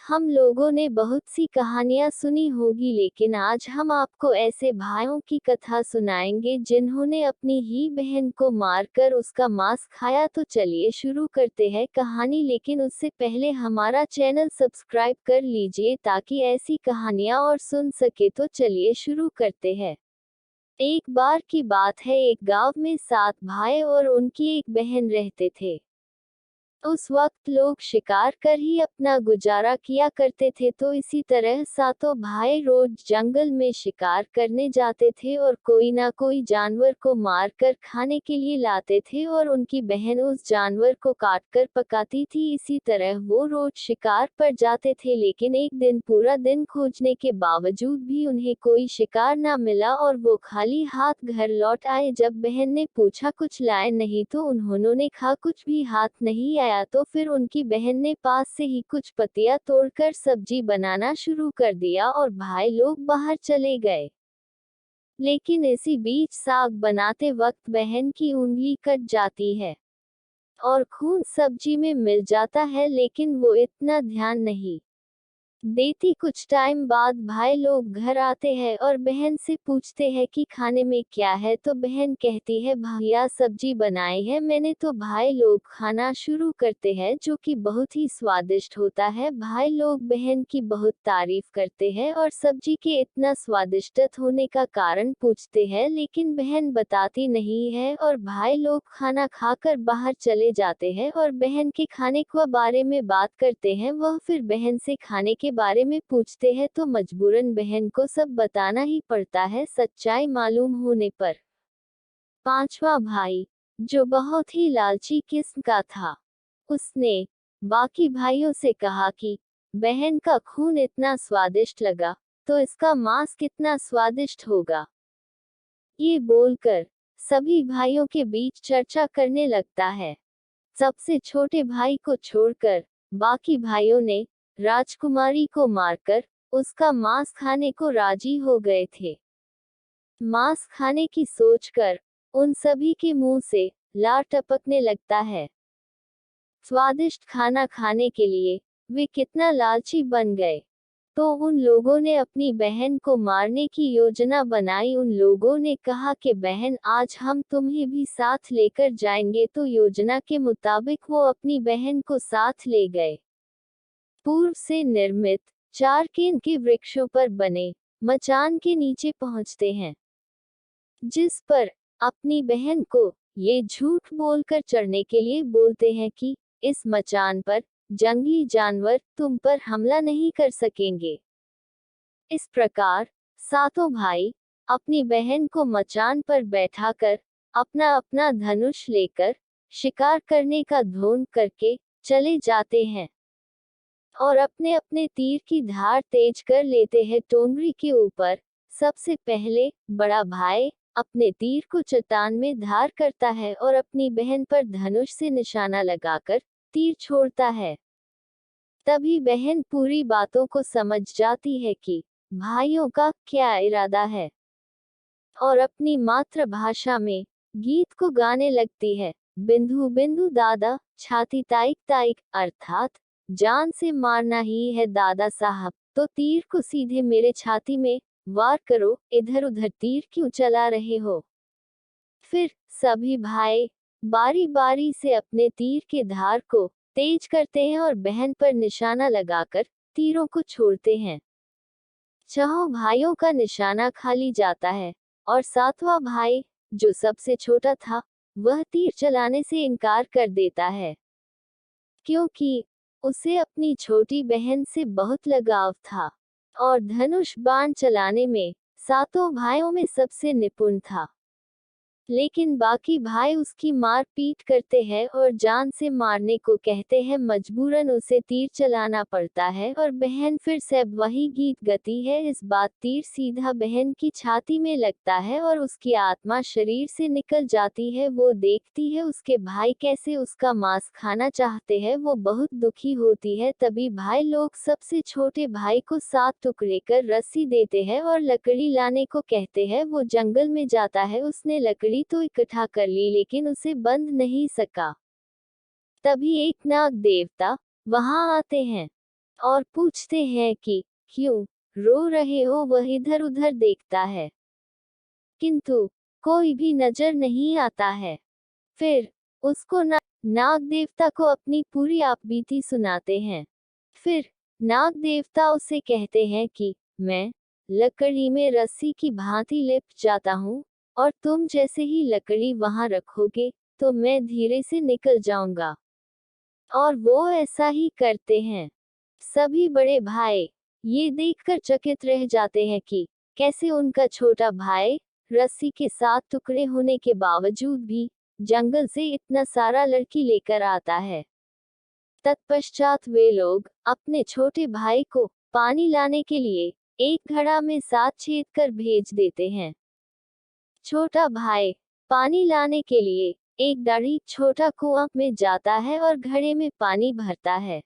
हम लोगों ने बहुत सी कहानियां सुनी होगी, लेकिन आज हम आपको ऐसे भाइयों की कथा सुनाएंगे जिन्होंने अपनी ही बहन को मारकर उसका मांस खाया। तो चलिए शुरू करते हैं कहानी, लेकिन उससे पहले हमारा चैनल सब्सक्राइब कर लीजिए ताकि ऐसी कहानियां और सुन सके। तो चलिए शुरू करते हैं। एक बार की बात है, एक गांव में 7 भाई और उनकी एक बहन रहते थे। उस वक्त लोग शिकार कर ही अपना गुजारा किया करते थे। तो इसी तरह सातों भाई रोज जंगल में शिकार करने जाते थे और कोई ना कोई जानवर को मार कर खाने के लिए लाते थे और उनकी बहन उस जानवर को काट कर पकाती थी। इसी तरह वो रोज शिकार पर जाते थे, लेकिन एक दिन पूरा दिन खोजने के बावजूद भी उन्हें कोई शिकार ना मिला और वो खाली हाथ घर लौट आए। जब बहन ने पूछा कुछ लाए नहीं, तो उन्होंने कहा कुछ भी हाथ नहीं आया। तो फिर उनकी बहन ने पास से ही कुछ पत्तियां तोड़कर सब्जी बनाना शुरू कर दिया और भाई लोग बाहर चले गए। लेकिन इसी बीच साग बनाते वक्त बहन की उंगली कट जाती है और खून सब्जी में मिल जाता है, लेकिन वो इतना ध्यान नहीं देती। कुछ टाइम बाद भाई लोग घर आते हैं और बहन से पूछते हैं कि खाने में क्या है। तो बहन कहती है, भैया सब्जी बनाई है मैंने। तो भाई लोग खाना शुरू करते हैं, जो कि बहुत ही स्वादिष्ट होता है। भाई लोग बहन की बहुत तारीफ करते हैं और सब्जी के इतना स्वादिष्ट होने का कारण पूछते हैं, लेकिन बहन बताती नहीं है और भाई लोग खाना खाकर बाहर चले जाते हैं और बहन के खाने के बारे में बात करते हैं। वह फिर बहन से खाने के बारे में पूछते हैं, तो मजबूरन बहन को सब बताना ही पड़ता है सच्चाई मालूम होने पर। पांचवा भाई, जो बहुत ही लालची किस्म का था, उसने बाकी भाइयों से कहा कि बहन का खून इतना स्वादिष्ट लगा, तो इसका मांस कितना स्वादिष्ट होगा। ये बोलकर सभी भाइयों के बीच चर्चा करने लगता है। सबसे छोटे भाई को छोड़कर बाकी भाइयों ने राजकुमारी को मारकर उसका मांस खाने को राजी हो गए थे। मांस खाने की सोचकर उन सभी के मुंह से लार टपकने लगता है। स्वादिष्ट खाना खाने के लिए वे कितना लालची बन गए। तो उन लोगों ने अपनी बहन को मारने की योजना बनाई। उन लोगों ने कहा कि बहन, आज हम तुम्हें भी साथ लेकर जाएंगे। तो योजना के मुताबिक वो अपनी बहन को साथ ले गए। पूर्व से निर्मित 4 केन के वृक्षों पर बने मचान के नीचे पहुंचते हैं, जिस पर अपनी बहन को ये झूठ बोलकर चढ़ने के लिए बोलते हैं कि इस मचान पर जंगली जानवर तुम पर हमला नहीं कर सकेंगे। इस प्रकार सातों भाई अपनी बहन को मचान पर बैठाकर अपना अपना धनुष लेकर शिकार करने का ढोंग करके चले जाते हैं और अपने अपने तीर की धार तेज कर लेते हैं टोंगरी के ऊपर। सबसे पहले बड़ा भाई अपने तीर को चट्टान में धार करता है और अपनी बहन पर धनुष से निशाना लगाकर तीर छोड़ता है। तभी बहन पूरी बातों को समझ जाती है कि भाइयों का क्या इरादा है और अपनी मातृभाषा में गीत को गाने लगती है। बिंदु बिंदु दादा, छाती ताइक ताइक, अर्थात जान से मारना ही है दादा साहब, तो तीर को सीधे मेरे छाती में वार करो, इधर उधर तीर क्यों चला रहे हो। फिर सभी भाई बारी बारी से अपने तीर के धार को तेज करते हैं और बहन पर निशाना लगाकर तीरों को छोड़ते हैं। छहों भाइयों का निशाना खाली जाता है और सातवां भाई, जो सबसे छोटा था, वह तीर चलाने से इनकार कर देता है, क्योंकि उसे अपनी छोटी बहन से बहुत लगाव था और धनुष बाण चलाने में सातों भाइयों में सबसे निपुण था। लेकिन बाकी भाई उसकी मार पीट करते हैं और जान से मारने को कहते हैं। मजबूरन उसे तीर चलाना पड़ता है और बहन फिर से वही गीत गाती है। इस बार तीर सीधा बहन की छाती में लगता है और उसकी आत्मा शरीर से निकल जाती है। वो देखती है उसके भाई कैसे उसका मांस खाना चाहते हैं। वो बहुत दुखी होती है। तभी भाई लोग सबसे छोटे भाई को 7 टुकड़े कर रस्सी देते हैं और लकड़ी लाने को कहते हैं। वो जंगल में जाता है। उसने लकड़ी तो इकट्ठा कर ली, लेकिन उसे बंध नहीं सका। तभी एक नाग देवता वहां आते हैं और पूछते हैं कि क्यों रो रहे हो। वह इधर उधर देखता है, किंतु कोई भी नजर नहीं आता है। फिर उसको नाग देवता को अपनी पूरी आपबीती सुनाते हैं। फिर नाग देवता उसे कहते हैं कि मैं लकड़ी में रस्सी की भांति लिपट जाता हूँ, और तुम जैसे ही लकड़ी वहां रखोगे तो मैं धीरे से निकल जाऊंगा। और वो ऐसा ही करते हैं। सभी बड़े भाई ये देखकर चकित रह जाते हैं कि कैसे उनका छोटा भाई रस्सी के साथ टुकड़े होने के बावजूद भी जंगल से इतना सारा लड़की लेकर आता है। तत्पश्चात वे लोग अपने छोटे भाई को पानी लाने के लिए एक घड़ा में साथ छेद कर भेज देते हैं। छोटा भाई पानी लाने के लिए एक दाढ़ी छोटा कुआं में जाता है और घड़े में पानी भरता है,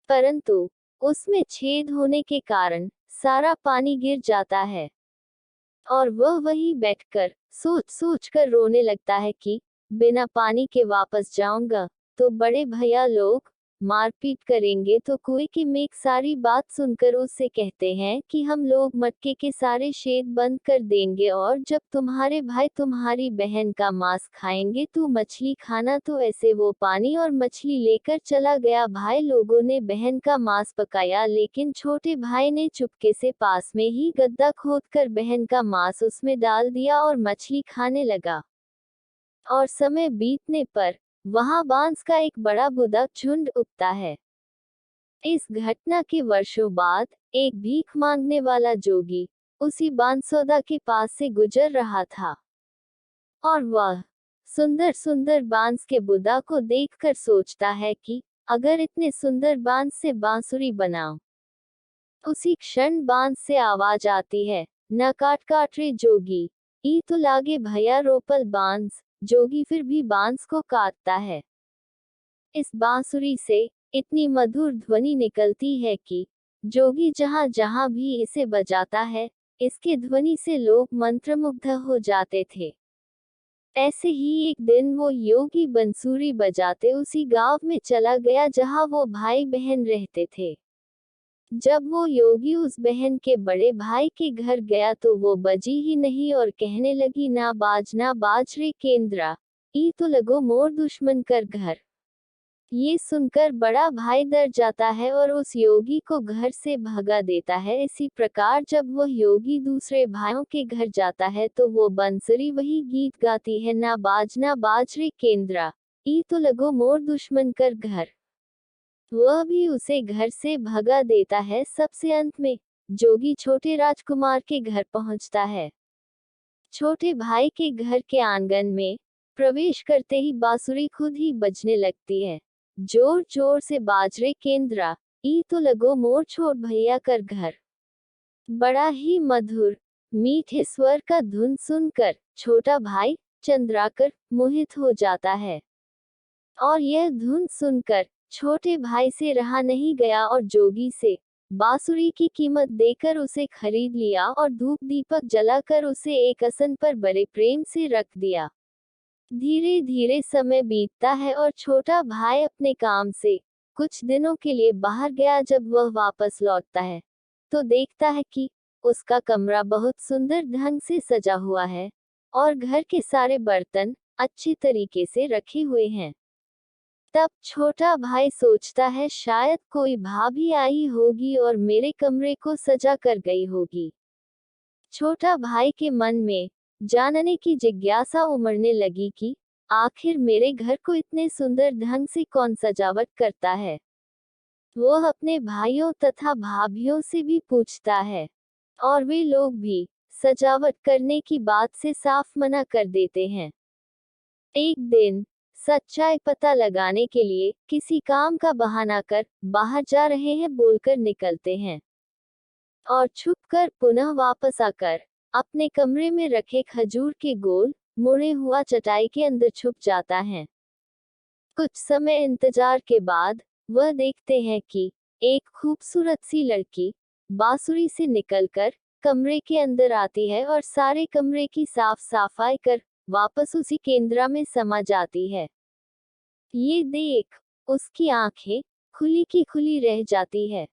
परंतु उसमें छेद होने के कारण सारा पानी गिर जाता है और वह वहीं बैठकर सोच सोच कर रोने लगता है कि बिना पानी के वापस जाऊंगा तो बड़े भैया लोग मारपीट करेंगे। तो कुएं की मेघ सारी बात सुनकर उससे कहते हैं कि हम लोग मटके के सारे छेद बंद कर देंगे, और जब तुम्हारे भाई तुम्हारी बहन का मांस खाएंगे तो मछली खाना। तो ऐसे वो पानी और मछली लेकर चला गया। भाई लोगों ने बहन का मांस पकाया, लेकिन छोटे भाई ने चुपके से पास में ही गड्ढा खोदकर बहन का मांस उसमें डाल दिया और मछली खाने लगा। और समय बीतने पर वहां बांस का एक बड़ा बुदा झुंड उगता है। इस घटना के वर्षों बाद एक भीख मांगने वाला जोगी उसी बांसौदा के पास से गुजर रहा था, और वह सुंदर सुंदर बांस के बुदा को देखकर सोचता है कि अगर इतने सुंदर बांस से बांसुरी बनाऊं। उसी क्षण बांस से आवाज आती है, न काट काट रे जोगी, ई तो लागे भैया रोपल बांस। जोगी फिर भी बांस को काटता है। इस बांसुरी से इतनी मधुर ध्वनि निकलती है कि जोगी जहां जहां भी इसे बजाता है, इसके ध्वनि से लोग मंत्रमुग्ध हो जाते थे। ऐसे ही एक दिन वो योगी बंसुरी बजाते उसी गांव में चला गया जहां वो भाई बहन रहते थे। जब वो योगी उस बहन के बड़े भाई के घर गया तो वो बजी ही नहीं और कहने लगी, ना बाज रे केंद्रा, ई तो लगो मोर दुश्मन कर घर। ये सुनकर बड़ा भाई डर जाता है और उस योगी को घर से भगा देता है। इसी प्रकार जब वह योगी दूसरे भाइयों के घर जाता है तो वो बंसुरी वही गीत गाती है, ना बाज रे केंद्रा, ई तो लगो मोर दुश्मन कर घर। वह भी उसे घर से भगा देता है। सबसे अंत में जोगी छोटे राजकुमार के घर पहुंचता है। छोटे भाई के घर के आंगन में प्रवेश करते ही बांसुरी खुद ही बजने लगती है, जोर जोर से, बाजरे केंद्रा, ई तो लगो मोर छोट भैया कर घर। बड़ा ही मधुर मीठे स्वर का धुन सुनकर छोटा भाई चंद्राकर मोहित हो जाता है, और यह धुन सुनकर छोटे भाई से रहा नहीं गया और जोगी से बांसुरी की कीमत देकर उसे खरीद लिया और धूप दीपक जलाकर उसे एक आसन पर बड़े प्रेम से रख दिया। धीरे धीरे समय बीतता है और छोटा भाई अपने काम से कुछ दिनों के लिए बाहर गया। जब वह वापस लौटता है तो देखता है कि उसका कमरा बहुत सुंदर ढंग से सजा हुआ है और घर के सारे बर्तन अच्छी तरीके से रखे हुए हैं। तब छोटा भाई सोचता है, शायद कोई भाभी आई होगी और मेरे कमरे को सजा कर गई होगी। छोटा भाई के मन में जानने की जिज्ञासा उमड़ने लगी कि आखिर मेरे घर को इतने सुंदर ढंग से कौन सजावट करता है। वह अपने भाइयों तथा भाभियों से भी पूछता है, और वे लोग भी सजावट करने की बात से साफ मना कर देते हैं। एक दिन सच्चाई पता लगाने के लिए किसी काम का बहाना कर बाहर जा रहे हैं बोलकर निकलते हैं, और छुपकर पुनः वापस आकर अपने कमरे में रखे खजूर के गोल मुड़े हुआ चटाई के अंदर छुप जाता है। कुछ समय इंतजार के बाद वह देखते हैं कि एक खूबसूरत सी लड़की बांसुरी से निकलकर कमरे के अंदर आती है और सारे कमरे की साफ सफाई कर वापस उसी केंद्र में समा जाती है। ये देख उसकी आंखें खुली की खुली रह जाती है।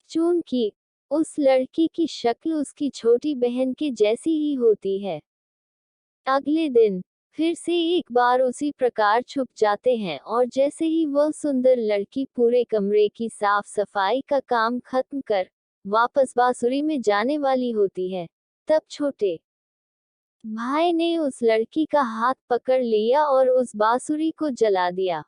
चूंकि उस लड़की की शक्ल उसकी छोटी बहन के जैसी ही होती है। अगले दिन फिर से एक बार उसी प्रकार छुप जाते हैं और जैसे ही वह सुंदर लड़की पूरे कमरे की साफ सफाई का काम खत्म कर वापस बांसुरी में जाने वाली होती है, तब छोटे भाई ने उस लड़की का हाथ पकड़ लिया और उस बांसुरी को जला दिया।